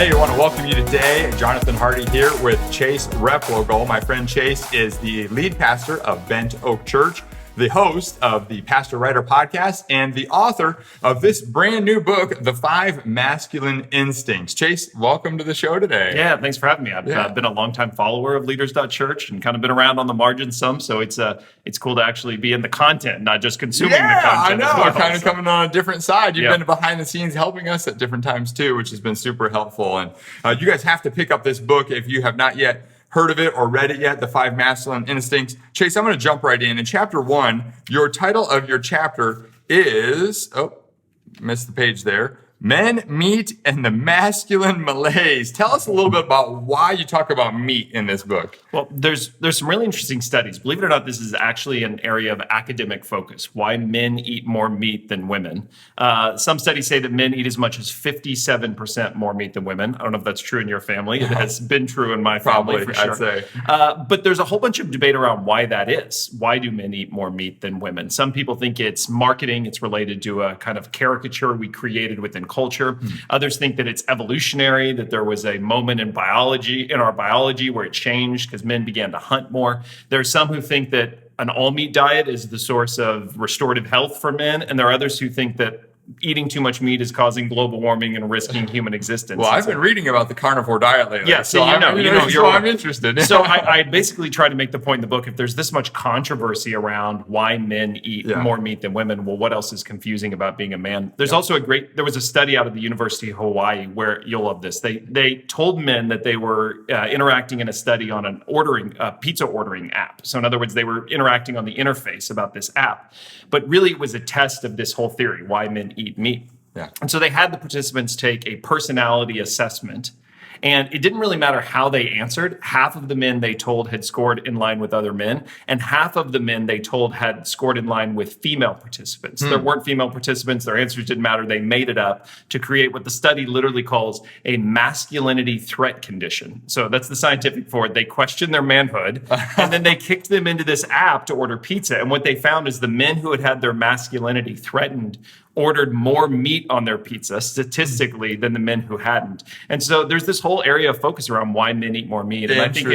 Hey, I want to welcome you today. Jonathan Hardy here with Chase Replogle. My friend Chase is the lead pastor of Bent Oak Church, the host of the Pastor Writer podcast, and the author of this brand new book, The 5 Masculine Instincts. Chase, welcome to the show today. Yeah, thanks for having me. I've been a longtime follower of Leaders.Church and kind of been around on the margins some, so it's cool to actually be in the content, not just consuming the content. I know. Well, kind of coming on a different side. You've Yeah. been behind the scenes helping us at different times too, which has been super helpful. And you guys have to pick up this book if you have not yet heard of it or read it yet, The 5 Masculine Instincts. Chase, I'm going to jump right in. In chapter 1, your title of your chapter is, missed the page there, Men, Meat, and the Masculine Malaise. Tell us a little bit about why you talk about meat in this book. Well, there's some really interesting studies. Believe it or not, this is actually an area of academic focus, why men eat more meat than women. Some studies say that men eat as much as 57% more meat than women. I don't know if that's true in your family. It has been true in my family, for sure. I'd say. But there's a whole bunch of debate around why that is. Why do men eat more meat than women? Some people think it's marketing. It's related to a kind of caricature we created within culture. Others think that it's evolutionary, that there was a moment in our biology where it changed because men began to hunt more. There are some who think that an all-meat diet is the source of restorative health for men, and there are others who think that eating too much meat is causing global warming and risking human existence. Well, I've been reading about the carnivore diet lately. Yeah, so I'm interested. So I basically try to make the point in the book, if there's this much controversy around why men eat more meat than women, well, what else is confusing about being a man? There's also there was a study out of the University of Hawaii where, you'll love this, they told men that they were interacting in a study on an pizza ordering app. So in other words, they were interacting on the interface about this app. But really it was a test of this whole theory, why men eat meat. Yeah. And so they had the participants take a personality assessment, and it didn't really matter how they answered. Half of the men they told had scored in line with other men, and half of the men they told had scored in line with female participants. There weren't female participants. Their answers didn't matter. They made it up to create what the study literally calls a masculinity threat condition. So that's the scientific for it. They questioned their manhood, and then they kicked them into this app to order pizza. And what they found is the men who had their masculinity threatened ordered more meat on their pizza statistically than the men who hadn't. And so there's this whole area of focus around why men eat more meat. And I think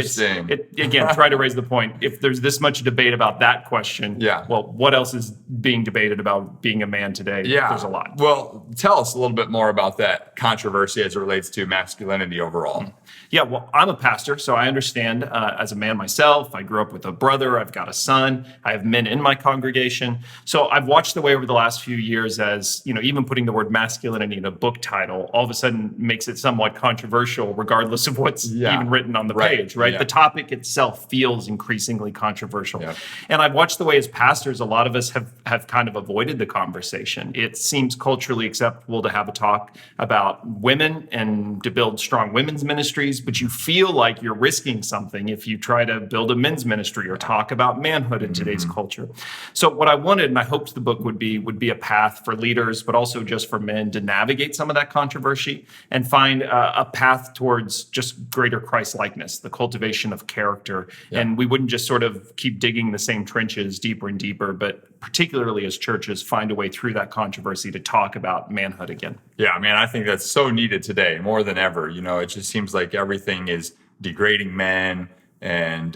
again, try to raise the point. If there's this much debate about that question, well, what else is being debated about being a man today? Yeah. There's a lot. Well, tell us a little bit more about that controversy as it relates to masculinity overall. Yeah, well, I'm a pastor, so I understand as a man myself. I grew up with a brother. I've got a son. I have men in my congregation. So I've watched the way over the last few years as, even putting the word masculinity in a book title all of a sudden makes it somewhat controversial, regardless of what's even written on the page, right? Yeah. The topic itself feels increasingly controversial. Yeah. And I've watched the way as pastors, a lot of us have kind of avoided the conversation. It seems culturally acceptable to have a talk about women and to build strong women's ministries, but you feel like you're risking something if you try to build a men's ministry or talk about manhood in today's culture. So what I wanted, and I hoped the book would be a path for leaders, but also just for men to navigate some of that controversy and find a path towards just greater Christ-likeness, the cultivation of character. Yeah. And we wouldn't just sort of keep digging the same trenches deeper and deeper, but particularly as churches, find a way through that controversy to talk about manhood again. Yeah, man, I think that's so needed today, more than ever. It just seems like everything is degrading men. And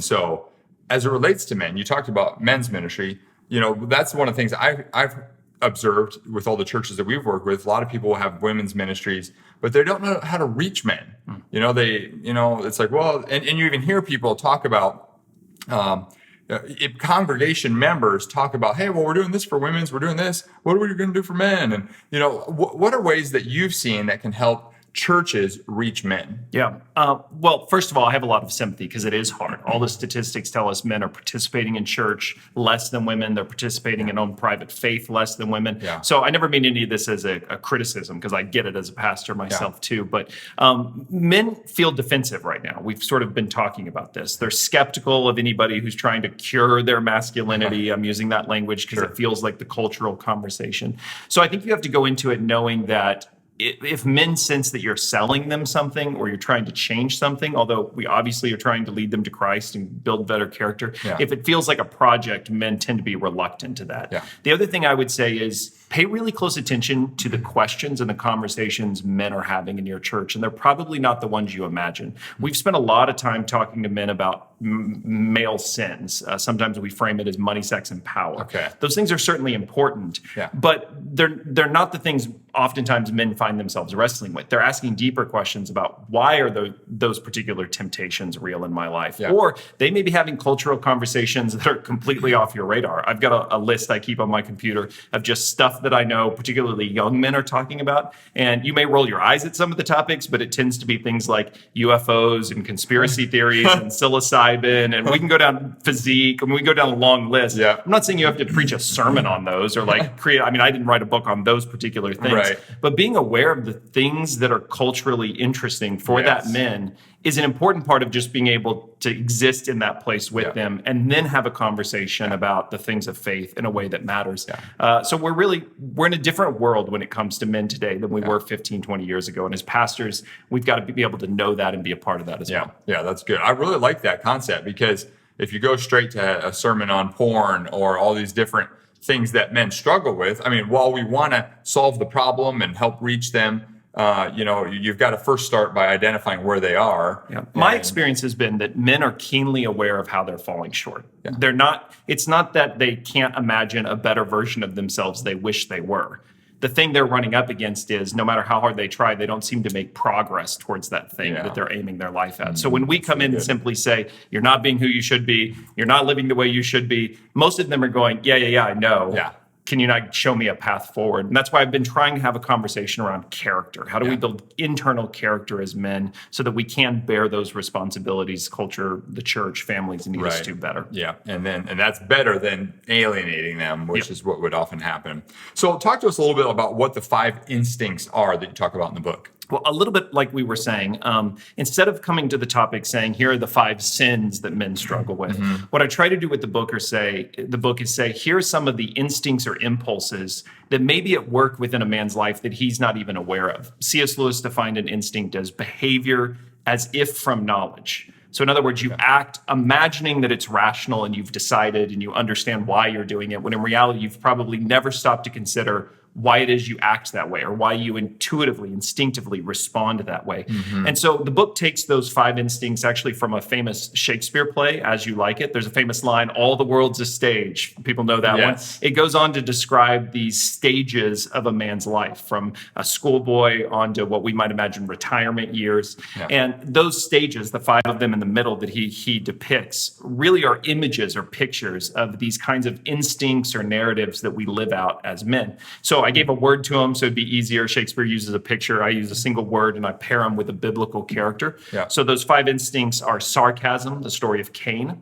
so as it relates to men, you talked about men's ministry. That's one of the things I've observed with all the churches that we've worked with. A lot of people have women's ministries, but they don't know how to reach men. It's like, well, and you even hear people talk about, if congregation members talk about, hey, well, we're doing this for women's, we're doing this. What are we going to do for men? And, what are ways that you've seen that can help churches reach men? Yeah. Well, first of all, I have a lot of sympathy because it is hard. All the statistics tell us men are participating in church less than women. They're participating in own private faith less than women. Yeah. So I never mean any of this as a criticism because I get it as a pastor myself too. But men feel defensive right now. We've sort of been talking about this. They're skeptical of anybody who's trying to cure their masculinity. I'm using that language because it feels like the cultural conversation. So I think you have to go into it knowing that if men sense that you're selling them something or you're trying to change something, although we obviously are trying to lead them to Christ and build better character, if it feels like a project, men tend to be reluctant to that. Yeah. The other thing I would say is pay really close attention to the questions and the conversations men are having in your church. And they're probably not the ones you imagine. We've spent a lot of time talking to men about male sins. Sometimes we frame it as money, sex, and power. Okay. Those things are certainly important, Yeah. but they're not the things oftentimes men find themselves wrestling with. They're asking deeper questions about why are those particular temptations real in my life? Yeah. Or they may be having cultural conversations that are completely off your radar. I've got a list I keep on my computer of just stuff that I know particularly young men are talking about. And you may roll your eyes at some of the topics, but it tends to be things like UFOs and conspiracy theories and psilocybin, and we can go down physique, and we can go down a long list. Yeah. I'm not saying you have to preach a sermon on those or like create, I mean, I didn't write a book on those particular things, Right. but being aware of the things that are culturally interesting for Yes. that men is an important part of just being able to exist in that place with Yeah. them and then have a conversation about the things of faith in a way that matters. Yeah. So we're in a different world when it comes to men today than we were 15, 20 years ago. And as pastors, we've got to be able to know that and be a part of that as well. Yeah, that's good. I really like that concept, because if you go straight to a sermon on porn or all these different things that men struggle with, I mean, while we want to solve the problem and help reach them, you've got to first start by identifying where they are. Yeah. My experience has been that men are keenly aware of how they're falling short. Yeah. It's not that they can't imagine a better version of themselves they wish they were. The thing they're running up against is no matter how hard they try, they don't seem to make progress towards that thing that they're aiming their life at. So when we come in and simply say, you're not being who you should be, you're not living the way you should be, most of them are going, yeah, I know. Yeah. Can you not show me a path forward? And that's why I've been trying to have a conversation around character. How do we build internal character as men so that we can bear those responsibilities, culture, the church, families need us to better? Yeah, and that's better than alienating them, which is what would often happen. So talk to us a little bit about what the 5 instincts are that you talk about in the book. Well, a little bit like we were saying, instead of coming to the topic saying, here are the 5 sins that men struggle with, what I try to do with the book is say, here are some of the instincts or impulses that may be at work within a man's life that he's not even aware of. C.S. Lewis defined an instinct as behavior as if from knowledge. So in other words, you act imagining that it's rational and you've decided and you understand why you're doing it, when in reality, you've probably never stopped to consider why it is you act that way or why you instinctively respond that way. And so the book takes those 5 instincts actually from a famous Shakespeare play, As You Like It. There's a famous line, all the world's a stage. People know that one. It goes on to describe these stages of a man's life, from a schoolboy on to what we might imagine retirement years. And those stages, the 5 of them in the middle that he depicts, really are images or pictures of these kinds of instincts or narratives that we live out as men. So I gave a word to him so it'd be easier. Shakespeare uses a picture. I use a single word and I pair them with a biblical character. So those 5 instincts are sarcasm, the story of Cain;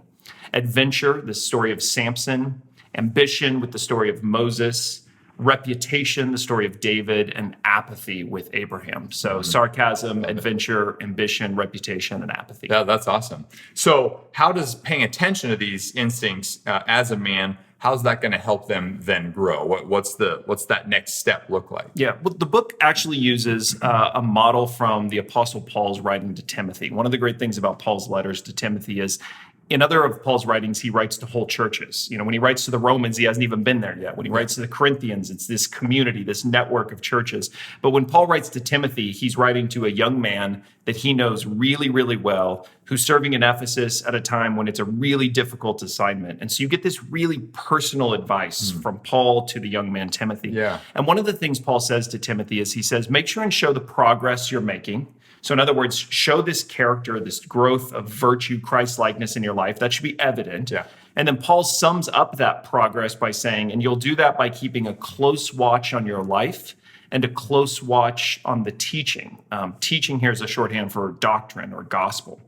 adventure, the story of Samson; ambition, with the story of Moses; reputation, the story of David; and apathy with Abraham. So sarcasm, adventure, ambition, reputation, and apathy. Yeah, that's awesome. So how does paying attention to these instincts as a man, how's that going to help them then grow? What's that next step look like? Yeah, well, the book actually uses a model from the Apostle Paul's writing to Timothy. One of the great things about Paul's letters to Timothy is, in other of Paul's writings, he writes to whole churches. When he writes to the Romans, he hasn't even been there yet. When he writes to the Corinthians, it's this community, this network of churches. But when Paul writes to Timothy, he's writing to a young man that he knows really, really well, who's serving in Ephesus at a time when it's a really difficult assignment. And so you get this really personal advice from Paul to the young man, Timothy. And one of the things Paul says to Timothy is, he says, make sure and show the progress you're making. So in other words, show this character, this growth of virtue, Christ-likeness in your life. That should be evident. And then Paul sums up that progress by saying, and you'll do that by keeping a close watch on your life and a close watch on the teaching. Teaching here is a shorthand for doctrine or gospel.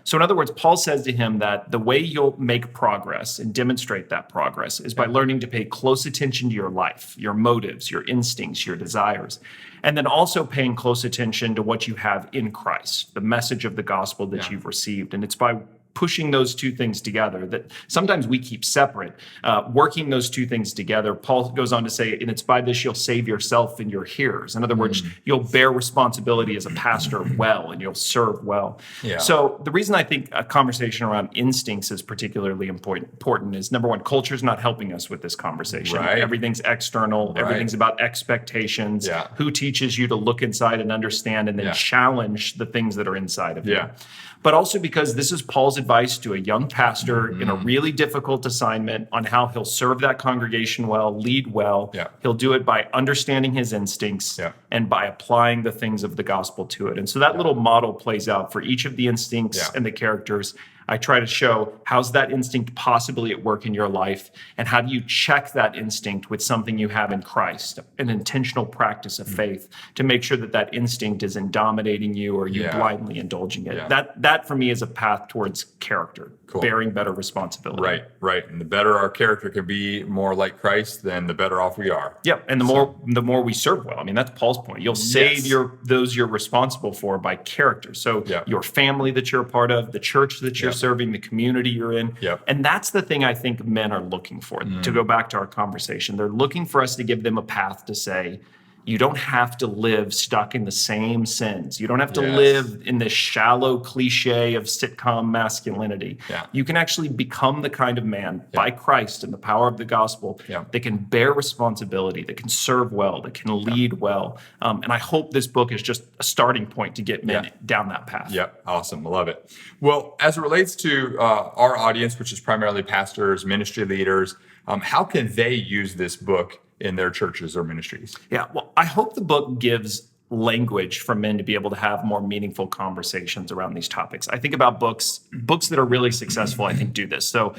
So in other words, Paul says to him that the way you'll make progress and demonstrate that progress is by learning to pay close attention to your life, your motives, your instincts, your desires, and then also paying close attention to what you have in Christ, the message of the gospel that you've received. And it's by pushing those two things together that sometimes we keep separate, working those two things together. Paul goes on to say, and it's by this you'll save yourself and your hearers. In other words, you'll bear responsibility as a pastor well, and you'll serve well. Yeah. So the reason I think a conversation around instincts is particularly important is, number one, culture's not helping us with this conversation. Right. Everything's external. Right. Everything's about expectations. Yeah. Who teaches you to look inside and understand and then challenge the things that are inside of you. But also because this is Paul's advice to a young pastor in a really difficult assignment on how he'll serve that congregation well, lead well. Yeah. He'll do it by understanding his instincts and by applying the things of the gospel to it. And so that little model plays out for each of the instincts and the characters. I try to show how's that instinct possibly at work in your life, and how do you check that instinct with something you have in Christ, an intentional practice of faith to make sure that that instinct isn't dominating you or you blindly indulging it. That for me is a path towards character, bearing better responsibility. Right. And the better our character can be more like Christ, then the better off we are. Yep. And the more we serve well. I mean, that's Paul's point. You'll save those you're responsible for by character. So your family that you're a part of, the church that you're serving, the community you're in. And that's the thing I think men are looking for. To go back to our conversation, they're looking for us to give them a path to say, you don't have to live stuck in the same sins. You don't have to live in this shallow cliche of sitcom masculinity. You can actually become the kind of man by Christ and the power of the gospel that can bear responsibility, that can serve well, that can lead well. And I hope this book is just a starting point to get men down that path. Awesome. I love it. Well, as it relates to our audience, which is primarily pastors, ministry leaders, how can they use this book in their churches or ministries? Well, I hope the book gives language for men to be able to have more meaningful conversations around these topics. I think about books that are really successful, I think do this. So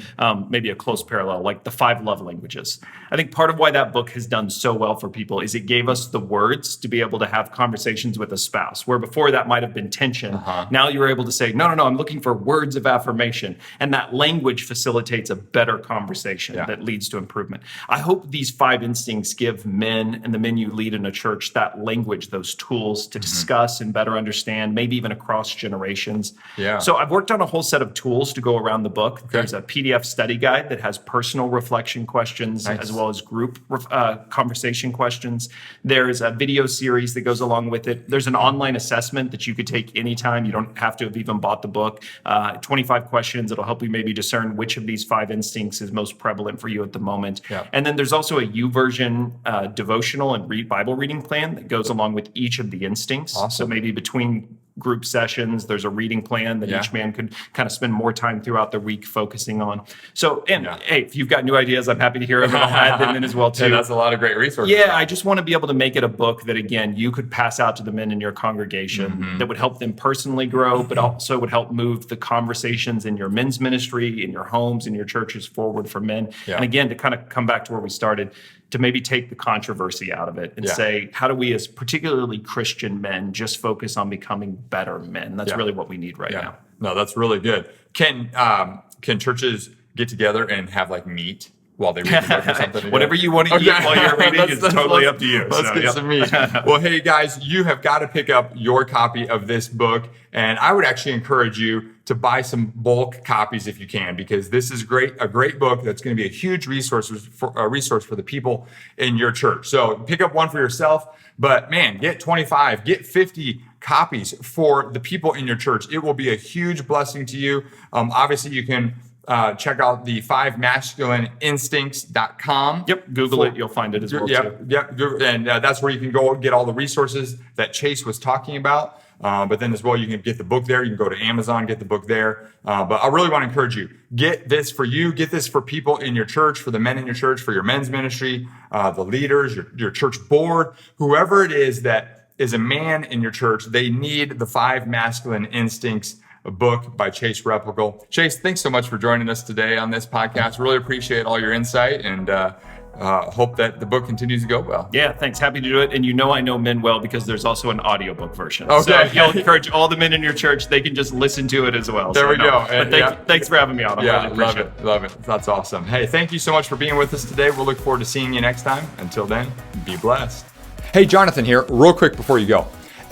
maybe a close parallel, like the 5 love languages. I think part of why that book has done so well for people is it gave us the words to be able to have conversations with a spouse, where before that might have been tension. Now you're able to say, no, I'm looking for words of affirmation. And that language facilitates a better conversation that leads to improvement. I hope these 5 instincts give men and the men you lead in a church that language, those tools to discuss and better understand, maybe even across generations. So I've worked on a whole set of tools to go around the book. There's a PDF study guide that has personal reflection questions as well as group conversation questions. There's a video series that goes along with it. There's an online assessment that you could take anytime. You don't have to have even bought the book. 25 questions. It'll help you maybe discern which of these 5 instincts is most prevalent for you at the moment. And then there's also a YouVersion devotional and Bible reading plan that goes along with each of the instincts. So maybe between group sessions, there's a reading plan that each man could kind of spend more time throughout the week focusing on. So, hey, if you've got new ideas, I'm happy to hear them. I'll add them in as well too. That's a lot of great resources. I just want to be able to make it a book that, again, you could pass out to the men in your congregation that would help them personally grow, but also would help move the conversations in your men's ministry, in your homes, in your churches forward for men. And again, to kind of come back to where we started, to maybe take the controversy out of it and say, how do we as particularly Christian men just focus on becoming better men? That's really what we need right now. No, that's really good. Can churches get together and have like meat while they read the book or something? Whatever you want to eat while you're reading is totally up to you. Let's get some meat. Well, hey guys, you have got to pick up your copy of this book. And I would actually encourage you to buy some bulk copies if you can, because this is a great book that's going to be a huge resource for the people in your church. So pick up one for yourself, but man, get 25, get 50 copies for the people in your church. It will be a huge blessing to you. Obviously, you can check out the 5masculineinstincts.com. Google it. You'll find it as well, too. And that's where you can go get all the resources that Chase was talking about. But then as well, you can get the book there. You can go to Amazon, get the book there. But I really want to encourage you, get this for you, get this for people in your church, for the men in your church, for your men's ministry, the leaders, your church board, whoever it is that is a man in your church. They need the 5 Masculine Instincts book by Chase Replogle. Chase, thanks so much for joining us today on this podcast. Really appreciate all your insight, and hope that the book continues to go well. Thanks. Happy to do it. And I know men well because there's also an audiobook version. Okay. So you'll encourage all the men in your church, they can just listen to it as well. There we go. But thanks for having me on. I really appreciate it. Love it. That's awesome. Hey, thank you so much for being with us today. We'll look forward to seeing you next time. Until then, be blessed. Hey, Jonathan here, real quick before you go.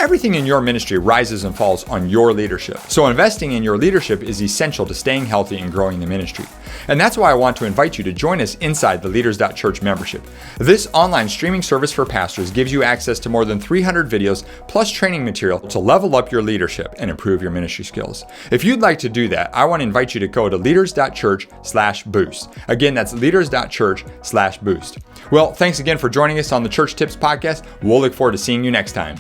everything in your ministry rises and falls on your leadership. So investing in your leadership is essential to staying healthy and growing the ministry. And that's why I want to invite you to join us inside the Leaders.Church membership. This online streaming service for pastors gives you access to more than 300 videos plus training material to level up your leadership and improve your ministry skills. If you'd like to do that, I want to invite you to go to leaders.church/boost. Again, that's leaders.church/boost. Well, thanks again for joining us on the Church Tips Podcast. We'll look forward to seeing you next time.